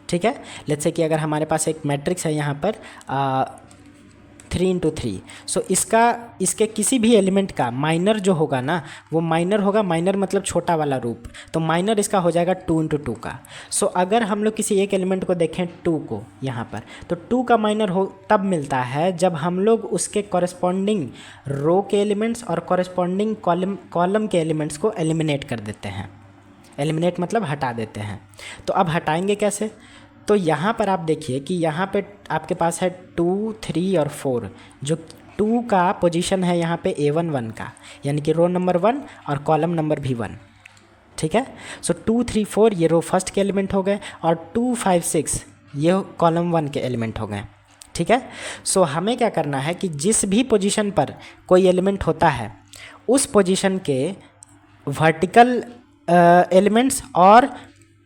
ठीक है, लेट्स से कि अगर हमारे पास एक मैट्रिक्स है यहाँ पर 3 इंटू 3। सो इसके किसी भी एलिमेंट का माइनर जो होगा ना, वो माइनर होगा, माइनर मतलब छोटा वाला रूप, तो माइनर इसका हो जाएगा 2 इंटू 2 का। सो अगर हम लोग किसी एक एलिमेंट को देखें 2 को यहाँ पर, तो 2 का माइनर हो तब मिलता है जब हम लोग उसके कॉरेस्पॉन्डिंग रो के एलिमेंट्स और कॉरेस्पॉन्डिंग कॉलम के एलिमेंट्स को एलिमिनेट कर देते हैं। एलिमिनेट मतलब हटा देते हैं। तो अब हटाएंगे कैसे? तो यहाँ पर आप देखिए कि यहाँ पे आपके पास है 2, 3 और 4। जो 2 का पोजीशन है यहाँ पे A1 1 का, यानी कि रो नंबर 1 और कॉलम नंबर भी 1, ठीक है। सो 2, 3, 4 ये रो फर्स्ट के एलिमेंट हो गए और 2, 5, 6 ये कॉलम 1 के एलिमेंट हो गए, ठीक है। सो हमें क्या करना है कि जिस भी पोजीशन पर कोई एलिमेंट होता है उस पोजीशन के वर्टिकल एलिमेंट्स और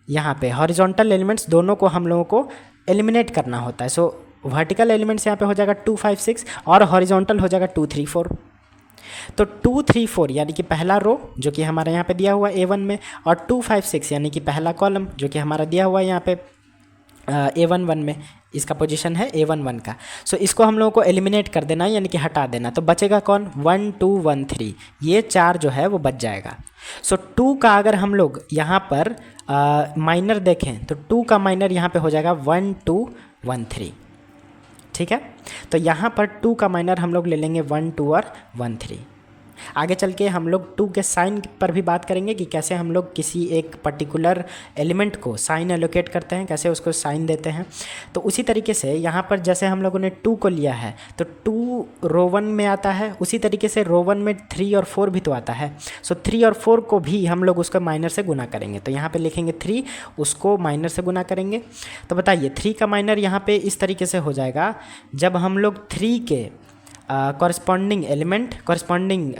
यहाँ पे हॉरिजॉन्टल एलिमेंट्स दोनों को हम लोगों को एलिमिनेट करना होता है। सो वर्टिकल एलिमेंट्स यहाँ पे हो जाएगा 2, 5, 6 और हॉरिजॉन्टल हो जाएगा 2, 3, 4। तो 2, 3, 4 यानी कि पहला रो जो कि हमारा यहाँ पे दिया हुआ है A1 में, और 2, 5, 6 यानी कि पहला कॉलम जो कि हमारा दिया हुआ है यहाँ पे A1 1 में, इसका पोजीशन है A1 1 का। सो इसको हम लोगों को एलिमिनेट कर देना है, यानी कि हटा देना। तो बचेगा कौन? 1, 2, 1, 3, ये 4 जो है वो बच जाएगा। सो 2 का अगर हम लोग यहाँ पर माइनर देखें तो 2 का माइनर यहाँ पे हो जाएगा 1, 2, 1, 3, ठीक है। तो यहाँ पर 2 का माइनर हम लोग ले लेंगे 1, 2 और 1, 3। आगे चल के हम लोग 2 के साइन पर भी बात करेंगे कि कैसे हम लोग किसी एक पर्टिकुलर एलिमेंट को साइन एलोकेट करते हैं, कैसे उसको साइन देते हैं। तो उसी तरीके से यहाँ पर जैसे हम लोगों ने 2 को लिया है तो 2 रो 1 में आता है, उसी तरीके से रो 1 में 3 और 4 भी तो आता है। सो 3 और 4 को भी हम लोग उसको माइनर से गुना करेंगे। तो यहाँ पर लिखेंगे 3, उसको माइनर से गुना करेंगे। तो बताइए 3 का माइनर यहाँ पर इस तरीके से हो जाएगा, जब हम लोग 3 के कॉरस्पॉन्डिंग एलिमेंट, कॉरस्पॉन्डिंग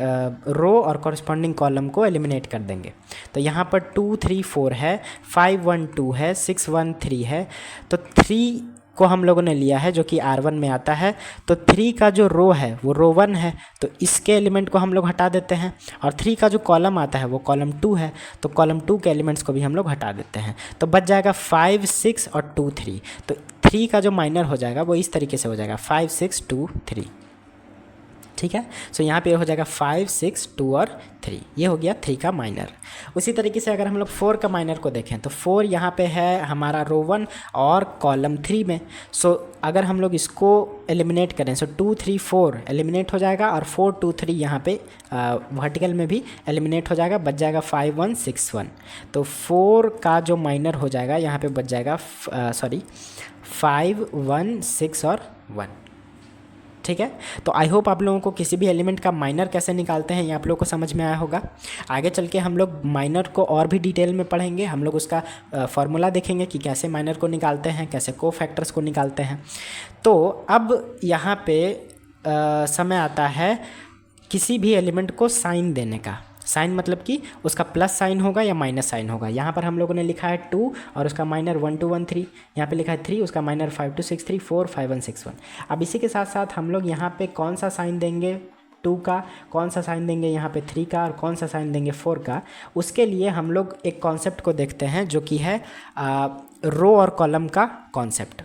रो और कॉरस्पॉन्डिंग कॉलम को एलिमिनेट कर देंगे। तो यहाँ पर 2, 3, 4 है, 5, 1, 2 है, 6, 1, 3 है। तो 3 को हम लोगों ने लिया है जो कि R1 में आता है। तो 3 का जो रो है वो रो 1 है, तो इसके एलिमेंट को हम लोग हटा देते हैं। और 3 का जो कॉलम आता है वो कॉलम 2 है, तो कॉलम 2 के एलिमेंट्स को भी हम लोग हटा देते हैं। तो बच जाएगा 5, 6 और 2, 3। तो 3 का जो माइनर हो जाएगा वो इस तरीके से हो जाएगा 5, 6, 2, 3, ठीक है। सो यहाँ पे हो जाएगा 5, 6, 2 और 3, ये हो गया 3 का माइनर। उसी तरीके से अगर हम लोग 4 का माइनर को देखें तो 4 यहाँ पे है हमारा रो 1 और कॉलम 3 में। सो अगर हम लोग इसको एलिमिनेट करें, सो 2, 3, 4 एलिमिनेट हो जाएगा और 4, 2, 3 यहाँ पे वर्टिकल में भी एलिमिनेट हो जाएगा, बच जाएगा 5, 1, 6, 1। तो 4 का जो माइनर हो जाएगा यहाँ पे बच जाएगा 5, 1, 6 और 1, ठीक है। तो आई होप आप लोगों को किसी भी एलिमेंट का माइनर कैसे निकालते हैं ये आप लोगों को समझ में आया होगा। आगे चल के हम लोग माइनर को और भी डिटेल में पढ़ेंगे, हम लोग उसका फॉर्मूला देखेंगे कि कैसे माइनर को निकालते हैं, कैसे कोफैक्टर्स को निकालते हैं। तो अब यहाँ पे समय आता है किसी भी एलिमेंट को साइन देने का। साइन मतलब कि उसका प्लस साइन होगा या माइनस साइन होगा। यहाँ पर हम लोगों ने लिखा है 2 और उसका माइनर 1, 2, 1, 3। यहाँ पे लिखा है 3, उसका माइनर 5, 2, 6, 3, 4, 5, 1, 6, 1। अब इसी के साथ साथ हम लोग यहाँ पे कौन सा साइन देंगे 2 का, कौन सा साइन देंगे यहाँ पे 3 का और कौन सा साइन देंगे 4 का, उसके लिए हम लोग एक कॉन्सेप्ट को देखते हैं जो कि है रो और कॉलम का कॉन्सेप्ट।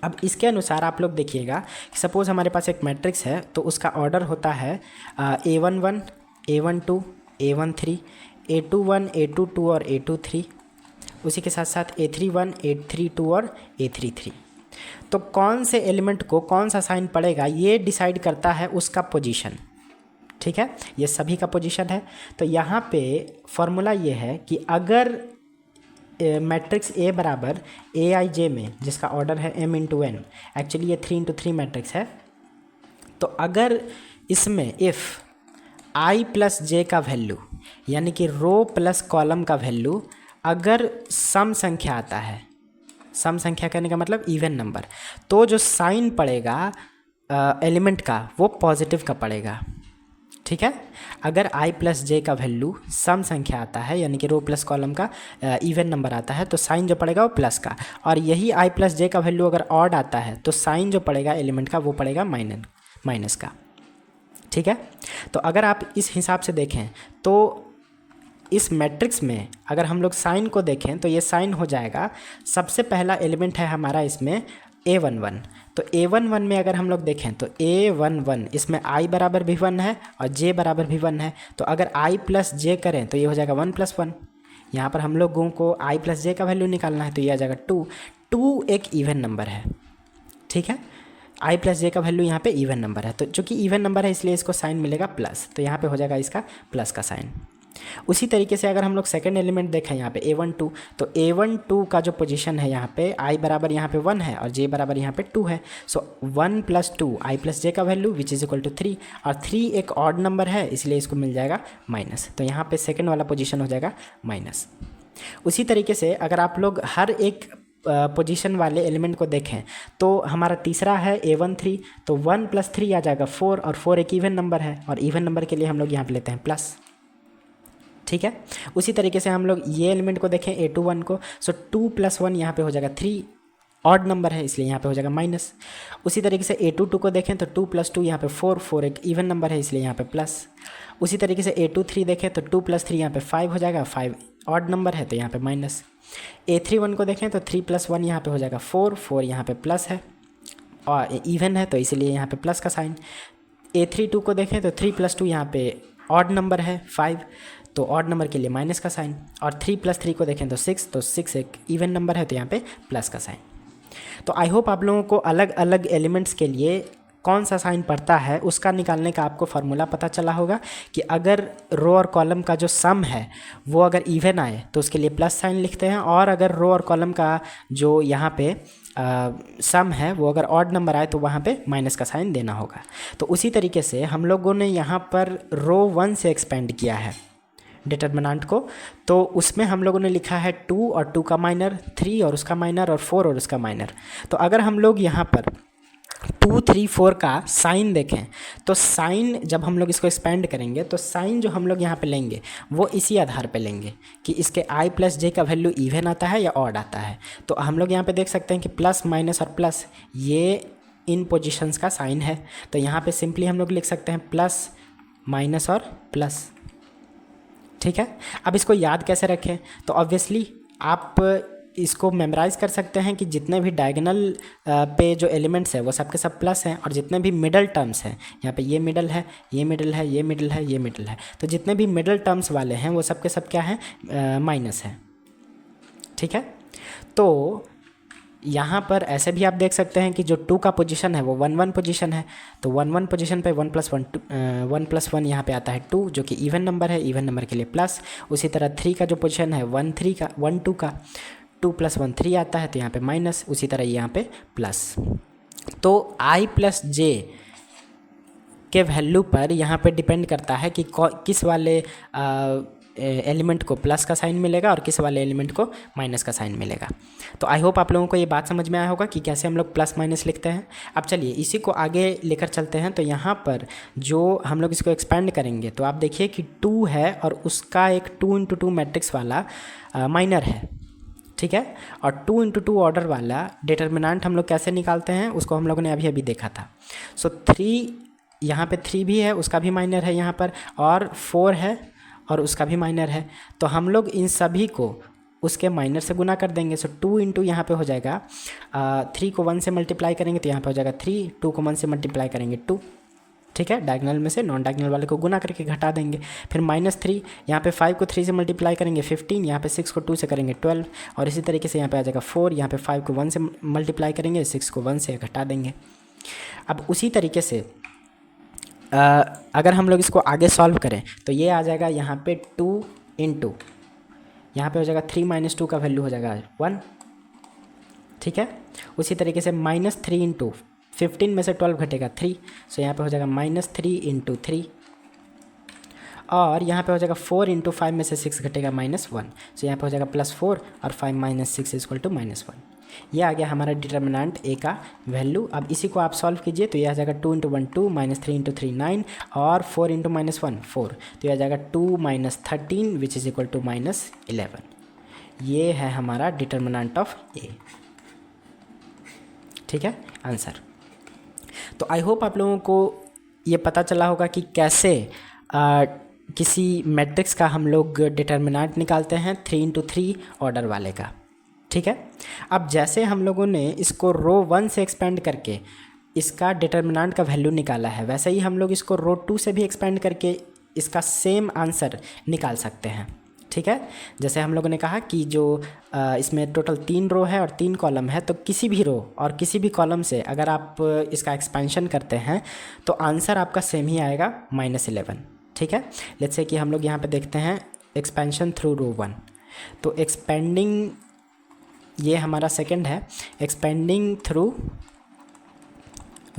अब इसके अनुसार आप लोग देखिएगा, सपोज़ हमारे पास एक मैट्रिक्स है तो उसका ऑर्डर होता है A1 1, A1 2, A1 3, A2 1, A2 2 और A2 3। उसी के साथ साथ A3 1, A3 2 और A3 3। तो कौन से एलिमेंट को कौन सा साइन पड़ेगा ये डिसाइड करता है उसका पोजीशन, ठीक है। ये सभी का पोजीशन है। तो यहाँ पे फॉर्मूला ये है कि अगर मैट्रिक्स A बराबर AIJ में, जिसका ऑर्डर है M इंटू N, एक्चुअली ये 3 इंटू 3 मैट्रिक्स है। तो अगर इसमें इफ़ I प्लस J का वैल्यू यानी कि रो प्लस कॉलम का वैल्यू अगर सम संख्या आता है, सम संख्या कहने का मतलब इवन नंबर, तो जो साइन पड़ेगा एलिमेंट का वो पॉजिटिव का पड़ेगा, ठीक है। अगर I प्लस J का वैल्यू सम संख्या आता है यानी कि रो प्लस कॉलम का इवन नंबर आता है तो साइन जो पड़ेगा वो प्लस का, और यही I प्लस J का वैल्यू अगर ऑड आता है तो साइन जो पड़ेगा एलिमेंट का वो पड़ेगा माइनस का, ठीक है। तो अगर आप इस हिसाब से देखें तो इस मैट्रिक्स में अगर हम लोग साइन को देखें तो ये साइन हो जाएगा, सबसे पहला एलिमेंट है हमारा इसमें A11। तो A11 में अगर हम लोग देखें तो A11 इसमें I बराबर भी 1 है और J बराबर भी 1 है। तो अगर I प्लस J करें तो ये हो जाएगा 1 + 1। यहाँ पर हम लोगों को I प्लस J का वैल्यू निकालना है, तो ये आ जाएगा 2। 2 एक इवन नंबर है, ठीक है। I प्लस J का वैल्यू यहाँ पे इवन नंबर है, तो चूँकि इवन नंबर है इसलिए इसको साइन मिलेगा प्लस, तो यहाँ पे हो जाएगा इसका प्लस का साइन। उसी तरीके से अगर हम लोग सेकंड एलिमेंट देखें यहाँ पे A12, तो A12 का जो पोजीशन है यहाँ पे I बराबर यहाँ पे 1 है और J बराबर यहाँ पे 2 है। सो 1 + 2 I प्लस J का value which is equal to 3, और 3 एक ऑड नंबर है इसलिए इसको मिल जाएगा माइनस, तो यहाँ पे सेकंड वाला पोजीशन हो जाएगा माइनस। उसी तरीके से अगर आप लोग हर एक पोजीशन वाले एलिमेंट को देखें तो हमारा तीसरा है A13, तो 1 + 3 आ जाएगा 4, और 4 एक इवन नंबर है और इवन नंबर के लिए हम लोग यहाँ पे लेते हैं प्लस, ठीक है। उसी तरीके से हम लोग ये एलिमेंट को देखें A21 को, सो 2 + 1 यहाँ पे हो जाएगा 3, ऑड नंबर है इसलिए यहाँ पे हो जाएगा माइनस। उसी तरीके से A22 को देखें तो 2 + 2 यहाँ पे 4, 4 एक इवन नंबर है इसलिए यहाँ पे प्लस। उसी तरीके से A23 देखें तो 2 + 3 यहाँ पे 5 हो जाएगा, 5 ऑड नंबर है तो यहाँ पे माइनस। A31 को देखें तो 3 + 1 यहाँ पे हो जाएगा 4, 4 यहाँ पे प्लस है और इवन है तो इसलिए यहाँ पे प्लस का साइन। A32 को देखें तो 3 + 2 यहाँ पे ऑड नंबर है 5, तो ऑड नंबर के लिए माइनस का साइन। और 3 + 3 को देखें तो 6, तो 6 एक इवन नंबर है तो यहाँ पे प्लस का साइन। तो आई होप आप लोगों को अलग अलग एलिमेंट्स के लिए कौन सा साइन पड़ता है उसका निकालने का आपको फार्मूला पता चला होगा कि अगर रो और कॉलम का जो सम है वो अगर इवन आए तो उसके लिए प्लस साइन लिखते हैं, और अगर रो और कॉलम का जो यहाँ पे सम है वो अगर ऑड नंबर आए तो वहाँ पे माइनस का साइन देना होगा। तो उसी तरीके से हम लोगों ने यहाँ पर रो 1 से एक्सपेंड किया है डिटर्मिनेंट को, तो उसमें हम लोगों ने लिखा है 2 और 2 का माइनर, 3 और उसका माइनर, और 4 और उसका माइनर। तो अगर हम लोग यहाँ पर 2, 3, 4 का साइन देखें तो साइन जब हम लोग इसको एक्सपेंड करेंगे तो साइन जो हम लोग यहाँ पे लेंगे वो इसी आधार पे लेंगे कि इसके I प्लस J का वैल्यू इवन आता है या ऑड आता है। तो हम लोग यहाँ पे देख सकते हैं कि प्लस, माइनस और प्लस ये इन पोजीशंस का साइन है, तो यहाँ पे सिंपली हम लोग लिख सकते हैं प्लस, माइनस और प्लस, ठीक है। अब इसको याद कैसे रखें, तो ऑब्वियसली आप इसको मेमोराइज कर सकते हैं कि जितने भी डायगोनल पे जो एलिमेंट्स है वो सब के सब प्लस हैं, और जितने भी मिडल टर्म्स हैं यहाँ पे ये मिडल है, ये मिडल है, ये मिडल है, ये मिडल है, तो जितने भी मिडल टर्म्स वाले हैं वो सब के सब क्या हैं, माइनस है, ठीक है। तो यहाँ पर ऐसे भी आप देख सकते हैं कि जो 2 का पोजीशन है वो 1, 1 पोजीशन है, तो 1, 1 पोजीशन पे 1 + 1 यहाँ पे आता है 2 जो कि इवन नंबर है, इवन नंबर के लिए प्लस। उसी तरह 3 का जो पोजीशन है 1, 2 का 2 + 1 3 आता है तो यहाँ पे माइनस, उसी तरह यहाँ पे प्लस। तो I प्लस J के वैल्यू पर यहाँ पे डिपेंड करता है कि किस वाले एलिमेंट को प्लस का साइन मिलेगा और किस वाले एलिमेंट को माइनस का साइन मिलेगा। तो आई होप आप लोगों को ये बात समझ में आया होगा कि कैसे हम लोग प्लस माइनस लिखते हैं। अब चलिए इसी को आगे लेकर चलते हैं। तो यहाँ पर जो हम लोग इसको एक्सपेंड करेंगे तो आप देखिए कि 2 है और उसका एक 2 × 2 मैट्रिक्स वाला माइनर है, ठीक है। और 2 × 2 ऑर्डर वाला डिटर्मिनेंट हम लोग कैसे निकालते हैं उसको हम लोगों ने अभी अभी देखा था। सो 3 यहाँ पे 3 भी है, उसका भी माइनर है यहाँ पर, और 4 है और उसका भी माइनर है। तो हम लोग इन सभी को उसके माइनर से गुना कर देंगे। सो 2 × यहाँ पे हो जाएगा 3 को 1 से मल्टीप्लाई करेंगे तो यहाँ पे हो जाएगा 3, 2 को 1 से मल्टीप्लाई करेंगे 2, ठीक है। डायगोनल में से नॉन डायगोनल वाले को गुना करके घटा देंगे। फिर -3 यहाँ पे 5 को 3 से मल्टीप्लाई करेंगे 15, यहाँ पे 6 को 2 से करेंगे 12, और इसी तरीके से यहाँ पे आ जाएगा 4, यहाँ पे 5 को 1 से मल्टीप्लाई करेंगे, 6 को 1 से घटा देंगे। अब उसी तरीके से अगर हम लोग इसको आगे सॉल्व करें तो ये आ जाएगा यहाँ पे 2 × यहाँ पे हो जाएगा 3 - 2 का वैल्यू हो जाएगा 1, ठीक है। उसी तरीके से -3 × 15 में से 12 घटेगा 3, सो यहाँ पे हो जाएगा -3 × 3, और यहाँ पे हो जाएगा 4 × 5 में से 6 घटेगा -1, सो यहाँ पे हो जाएगा +4, और 5 - 6 = -1। ये आ गया हमारा डिटर्मिनेंट ए का वैल्यू। अब इसी को आप सॉल्व कीजिए तो ये आ जाएगा 2 × 1 2, -3 × 3 9, और 4 × -1 4, तो ये आ जाएगा 2 - 13 विच इज़ इक्वल टू -11। ये है हमारा डिटर्मिनेंट ऑफ ए, ठीक है, आंसर। तो आई होप आप लोगों को ये पता चला होगा कि कैसे किसी मैट्रिक्स का हम लोग डिटर्मिनेंट निकालते हैं 3 × 3 ऑर्डर वाले का, ठीक है। अब जैसे हम लोगों ने इसको रो 1 से एक्सपेंड करके इसका डिटर्मिनेंट का वैल्यू निकाला है, वैसे ही हम लोग इसको रो 2 से भी एक्सपेंड करके इसका सेम आंसर निकाल सकते हैं। ठीक है, जैसे हम लोगों ने कहा कि जो इसमें टोटल 3 रो है और 3 कॉलम है, तो किसी भी रो और किसी भी कॉलम से अगर आप इसका एक्सपेंशन करते हैं तो आंसर आपका सेम ही आएगा -11। ठीक है, लेट्स से कि हम लोग यहाँ पे देखते हैं एक्सपेंशन थ्रू रो 1। तो एक्सपेंडिंग, ये हमारा सेकंड है, एक्सपेंडिंग थ्रू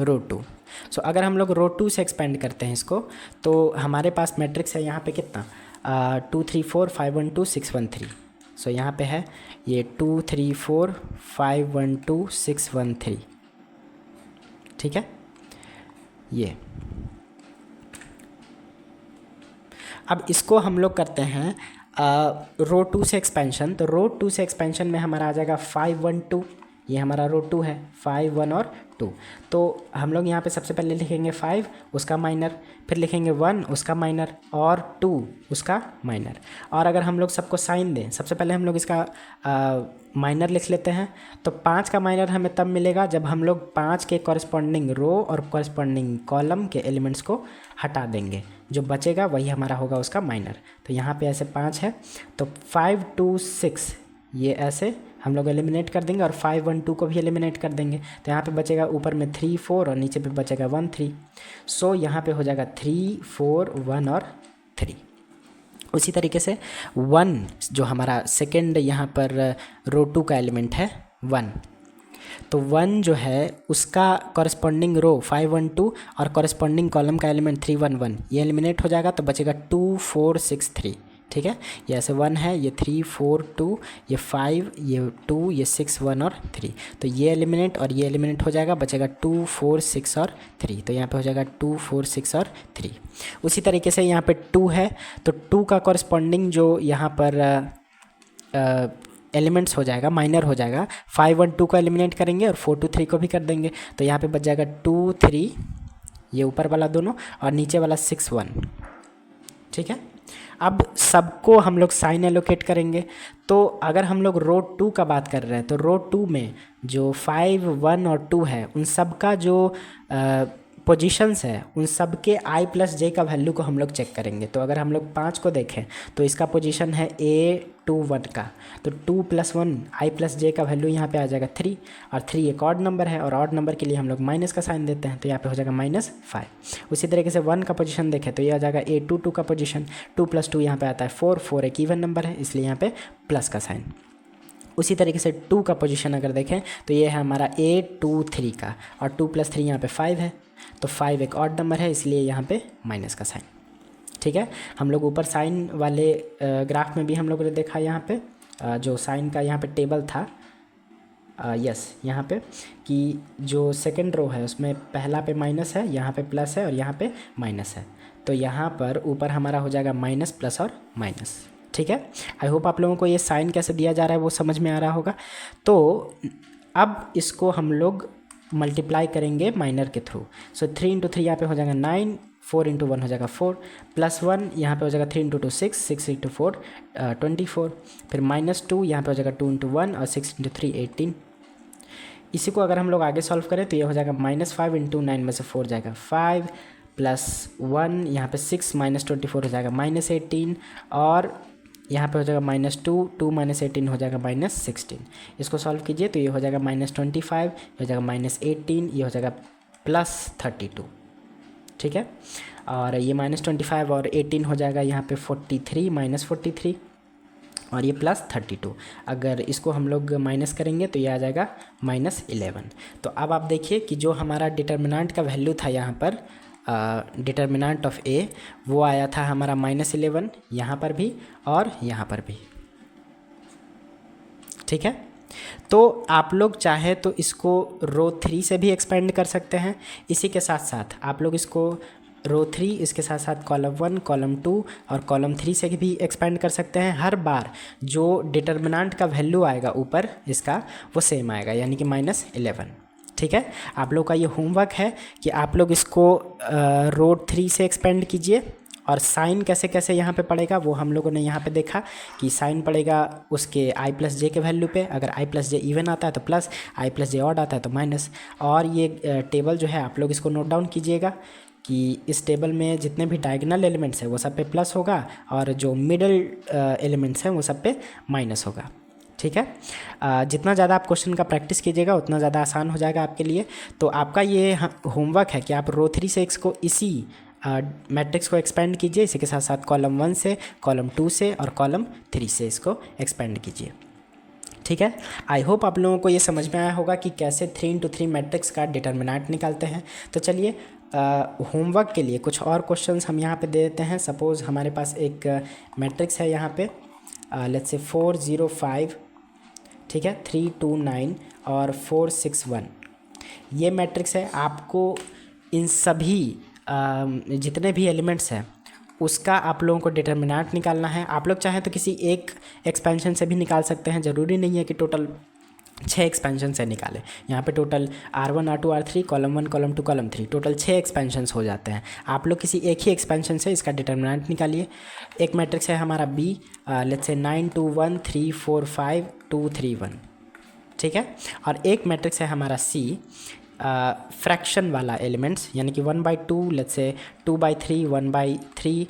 रो 2। सो अगर हम लोग रो 2 से एक्सपेंड करते हैं इसको, तो हमारे पास मैट्रिक्स है यहाँ पे कितना, 2 3 4 5 1 2 6 1 3। सो यहाँ पे है ये 2 3 4 5 1 2 6 1 3। ठीक है, ये अब इसको हम लोग करते हैं रो 2 से एक्सपेंशन। तो रो 2 से एक्सपेंशन में हमारा आ जाएगा 5 1 2, ये हमारा रो 2 है, 5 1 और 2। तो हम लोग यहाँ पे सबसे पहले लिखेंगे 5 उसका माइनर, फिर लिखेंगे 1 उसका माइनर और 2 उसका माइनर। और अगर हम लोग सबको साइन दें, सबसे पहले हम लोग इसका माइनर लिख लेते हैं। तो 5 का माइनर हमें तब मिलेगा जब हम लोग 5 के कॉरस्पॉन्डिंग रो और कॉरस्पॉन्डिंग कॉलम के एलिमेंट्स को हटा देंगे, जो बचेगा वही हमारा होगा उसका माइनर। तो यहाँ पे ऐसे 5 है, तो 5 2 6 ये ऐसे हम लोग एलिमिनेट कर देंगे और 5 1 2 को भी एलिमिनेट कर देंगे। तो यहाँ पे बचेगा ऊपर में 3 4 और नीचे पे बचेगा 1 3। सो यहाँ पे हो जाएगा 3 4 1 और 3। उसी तरीके से 1 जो हमारा सेकेंड यहाँ पर रो 2 का एलिमेंट है 1, तो 1 जो है उसका कॉरस्पॉन्डिंग रो 5 1 2 और कॉरस्पॉन्डिंग कॉलम का एलिमेंट 3 1 1 ये एलिमिनेट हो जाएगा, तो बचेगा 2 4 6 3। ठीक है, ये ऐसे 1 है, ये 3 4 2, ये 5, ये 2, ये 6 1 और 3। तो ये एलिमिनेट और ये एलिमिनेट हो जाएगा, बचेगा 2 4 6 और 3। तो यहाँ पे हो जाएगा 2 4 6 और 3। उसी तरीके से यहाँ पे 2 है, तो 2 का कॉरस्पॉन्डिंग जो यहाँ पर एलिमेंट्स हो जाएगा, माइनर हो जाएगा, 5 1 2 को एलिमिनेट करेंगे और 4 2 3 को भी कर देंगे। तो यहाँ पे बच जाएगा 2 3, ये ऊपर वाला दोनों और नीचे वाला 6 1। ठीक है, अब सबको हम लोग साइन एलोकेट करेंगे। तो अगर हम लोग रो 2 का बात कर रहे हैं, तो रो 2 में जो 5 1 और 2 है, उन सब का जो पोजीशंस है, उन सब के i + j का वैल्यू को हम लोग चेक करेंगे। तो अगर हम लोग 5 को देखें तो इसका पोजीशन है a 2 1 का, तो 2 + 1 i + j का वैल्यू यहाँ पे आ जाएगा 3, और 3 एक ऑड नंबर है और ऑड नंबर के लिए हम लोग माइनस का साइन देते हैं, तो यहाँ पे हो जाएगा -5। उसी तरीके से 1 का पोजीशन देखें तो ये आ जाएगा a 2 2 का पोजीशन, 2 + 2 यहाँ पे आता है 4, 4 एक इवन नंबर है इसलिए यहाँ पे प्लस का साइन। उसी तरीके से 2 का पोजीशन अगर देखें तो ये है हमारा a 2 3 का, और 2 + 3 यहाँ पे 5 है, तो 5 एक ऑड नंबर है इसलिए यहाँ पे माइनस का साइन। ठीक है, हम लोग ऊपर साइन वाले ग्राफ में भी हम लोगों ने देखा, यहाँ पे जो साइन का यहाँ पे टेबल था, यस यहाँ पे कि जो सेकंड रो है उसमें पहला पे माइनस है, यहाँ पे प्लस है और यहाँ पे माइनस है। तो यहाँ पर ऊपर हमारा हो जाएगा माइनस प्लस और माइनस। ठीक है, आई होप आप लोगों को ये साइन कैसे दिया जा रहा है वो समझ में आ रहा होगा। तो अब इसको हम लोग मल्टीप्लाई करेंगे माइनर के थ्रू। सो 3 × 3 यहाँ पे हो जाएगा 9, 4 × 1 हो जाएगा 4, +1 यहाँ पे हो जाएगा 3 × 2 6, 6 × 4 24, फिर -2 यहाँ पे हो जाएगा 2 × 1 और 6 × 3 18। इसी को अगर हम लोग आगे सॉल्व करें तो ये हो जाएगा -5 × 9 में से 4 जाएगा 5, +1 यहाँ पे 6 -24 हो जाएगा -18, और यहाँ पे हो जाएगा -2, 2 - 18 हो जाएगा -16। इसको सॉल्व कीजिए तो ये हो जाएगा -25, ये हो जाएगा -18, ये हो जाएगा +32। ठीक है, और ये -25 और 18 हो जाएगा यहाँ पे 43 -43, और ये +32। अगर इसको हम लोग माइनस करेंगे तो ये आ जाएगा -11। तो अब आप देखिए कि जो हमारा डिटर्मिनेंट का वैल्यू था यहाँ पर, डिटर्मिनेंट ऑफ a, वो आया था हमारा -11 यहाँ पर भी और यहाँ पर भी। ठीक है, तो आप लोग चाहे तो इसको रो 3 से भी एक्सपेंड कर सकते हैं। इसी के साथ साथ आप लोग इसको रो 3, इसके साथ साथ कॉलम 1, कॉलम 2 और कॉलम 3 से भी एक्सपेंड कर सकते हैं। हर बार जो डिटर्मिनेंट का वैल्यू आएगा ऊपर इसका, वो सेम आएगा, यानी कि -11। ठीक है, आप लोग का ये होमवर्क है कि आप लोग इसको रो 3 से एक्सपेंड कीजिए और साइन कैसे कैसे यहाँ पे पड़ेगा वो हम लोगों ने यहाँ पे देखा कि साइन पड़ेगा उसके i प्लस जे के वैल्यू पे। अगर i प्लस जे इवन आता है तो plus, i plus J odd आता है तो माइनस। और ये टेबल जो है आप लोग इसको नोट डाउन कीजिएगा कि इस टेबल में जितने भी डायगोनल एलिमेंट्स हैं वो सब पे प्लस होगा और जो मिडल एलिमेंट्स हैं वो सब पे माइनस होगा। ठीक है, जितना ज़्यादा आप क्वेश्चन का प्रैक्टिस कीजिएगा उतना ज़्यादा आसान हो जाएगा आपके लिए। तो आपका ये होमवर्क है कि आप रो 3 से x को इसी मैट्रिक्स को एक्सपेंड कीजिए, इसी के साथ साथ कॉलम 1 से, कॉलम 2 से और कॉलम 3 से इसको एक्सपेंड कीजिए। ठीक है, आई होप आप लोगों को ये समझ में आया होगा कि कैसे 3x3 मैट्रिक्स का डिटर्मिनेंट निकालते हैं। तो चलिए होमवर्क के लिए कुछ और क्वेश्चंस हम यहाँ पे दे देते हैं। सपोज़ हमारे पास एक मैट्रिक्स है यहाँ पे, लेट्स से 4 0 5, ठीक है, 3 2 9 और 4 6 1। ये मैट्रिक्स है। आपको इन सभी जितने भी एलिमेंट्स हैं उसका आप लोगों को डिटर्मिनेंट निकालना है। आप लोग चाहें तो किसी एक एक्सपेंशन से भी निकाल सकते हैं, ज़रूरी नहीं है कि टोटल 6 एक्सपेंशन से निकालें। यहाँ पे total R1 R2 R3 column 1 column 2 column 3 total 6 expansions हो जाते हैं। आप लोग किसी एक ही एक्सपेंशन से इसका डिटर्मिनेंट निकालिए। एक मैट्रिक्स है हमारा B, लेट्स से 9 2 1 3 4 5 2 3 1, ठीक है। और एक मैट्रिक्स है हमारा C, फ्रैक्शन वाला एलिमेंट्स, यानी कि 1/2, लेट्स से 2/3 1/3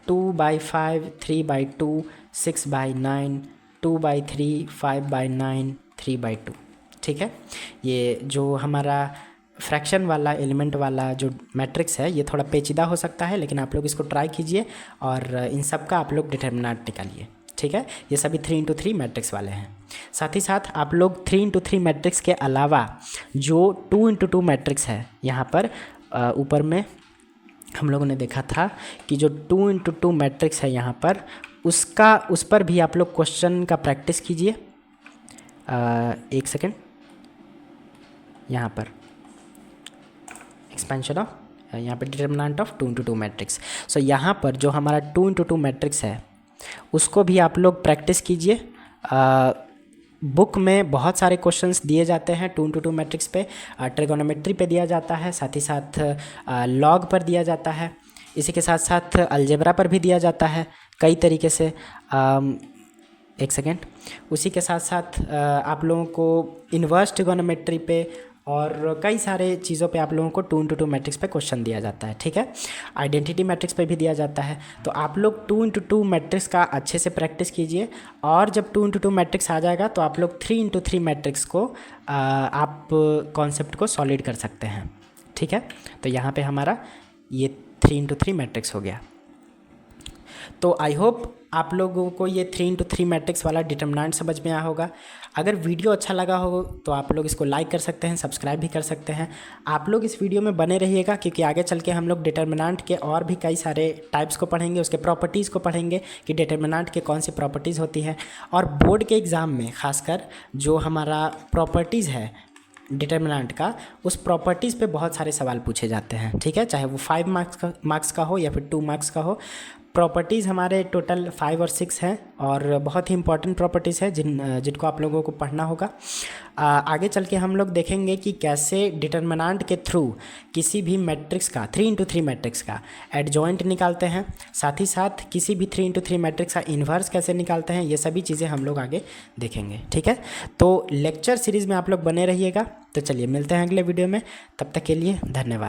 2/5 3/2 6/9 2/3 5/9 3/2, ठीक है। ये जो हमारा फ्रैक्शन वाला एलिमेंट वाला जो मैट्रिक्स है ये थोड़ा पेचीदा हो सकता है, लेकिन आप लोग इसको ट्राई कीजिए और इन सब का आप लोग डिटर्मिनेंट निकालिए। ठीक है, ये सभी 3x3 मैट्रिक्स वाले हैं। साथ ही साथ आप लोग 3x3 मैट्रिक्स के अलावा जो 2x2 मैट्रिक्स है यहाँ पर ऊपर में हम लोगों ने देखा था कि जो 2x2 मैट्रिक्स है यहाँ पर उस पर भी आप लोग क्वेश्चन का प्रैक्टिस कीजिए। एक सेकेंड, यहाँ पर एक्सपेंशन ऑफ, यहाँ पर डिटर्मिनेंट ऑफ 2x2 मैट्रिक्स। सो यहाँ पर जो हमारा 2x2 मैट्रिक्स है उसको भी आप लोग प्रैक्टिस कीजिए। बुक में बहुत सारे क्वेश्चंस दिए जाते हैं 2x2 मैट्रिक्स पे, ट्रिगोनोमेट्री पे दिया जाता है, साथ ही साथ लॉग पर दिया जाता है, इसी के साथ साथ अलजेब्रा पर भी दिया जाता है कई तरीके से। एक सेकेंड, उसी के साथ साथ आप लोगों को इन्वर्स ट्रिगोनोमेट्री पे और कई सारे चीज़ों पे आप लोगों को 2x2 मैट्रिक्स पे क्वेश्चन दिया जाता है। ठीक है, आइडेंटिटी मैट्रिक्स पे भी दिया जाता है। तो आप लोग 2x2 मैट्रिक्स का अच्छे से प्रैक्टिस कीजिए और जब 2x2 मैट्रिक्स आ जाएगा तो आप लोग 3x3 मैट्रिक्स को आप कॉन्सेप्ट को सॉलिड कर सकते हैं। ठीक है, तो यहाँ पे हमारा ये 3x3 मैट्रिक्स हो गया। तो आई होप आप लोगों को ये 3x3 मैट्रिक्स वाला डिटर्मिनेंट समझ में आया होगा। अगर वीडियो अच्छा लगा हो तो आप लोग इसको लाइक कर सकते हैं, सब्सक्राइब भी कर सकते हैं। आप लोग इस वीडियो में बने रहिएगा क्योंकि आगे चल के हम लोग डिटर्मिनेंट के और भी कई सारे टाइप्स को पढ़ेंगे, उसके प्रॉपर्टीज़ को पढ़ेंगे कि डिटर्मिनेंट के कौन सी प्रॉपर्टीज़ होती हैं। और बोर्ड के एग्ज़ाम में खासकर जो हमारा प्रॉपर्टीज़ है डिटर्मिनेंट का, उस प्रॉपर्टीज़ पे बहुत सारे सवाल पूछे जाते हैं। ठीक है, चाहे वो 5 मार्क्स का हो या फिर 2 मार्क्स का हो। प्रॉपर्टीज़ हमारे टोटल 5 और 6 हैं और बहुत ही इंपॉर्टेंट प्रॉपर्टीज़ है जिनको आप लोगों को पढ़ना होगा। आगे चल के हम लोग देखेंगे कि कैसे डिटर्मिनेंट के थ्रू किसी भी मैट्रिक्स का 3x3 मैट्रिक्स का एडजॉइंट निकालते हैं, साथ ही साथ किसी भी 3x3 मैट्रिक्स का इन्वर्स कैसे निकालते हैं। ये सभी चीज़ें हम लोग आगे देखेंगे। ठीक है, तो लेक्चर सीरीज़ में आप लोग बने रहिएगा। तो चलिए मिलते हैं अगले वीडियो में, तब तक के लिए धन्यवाद।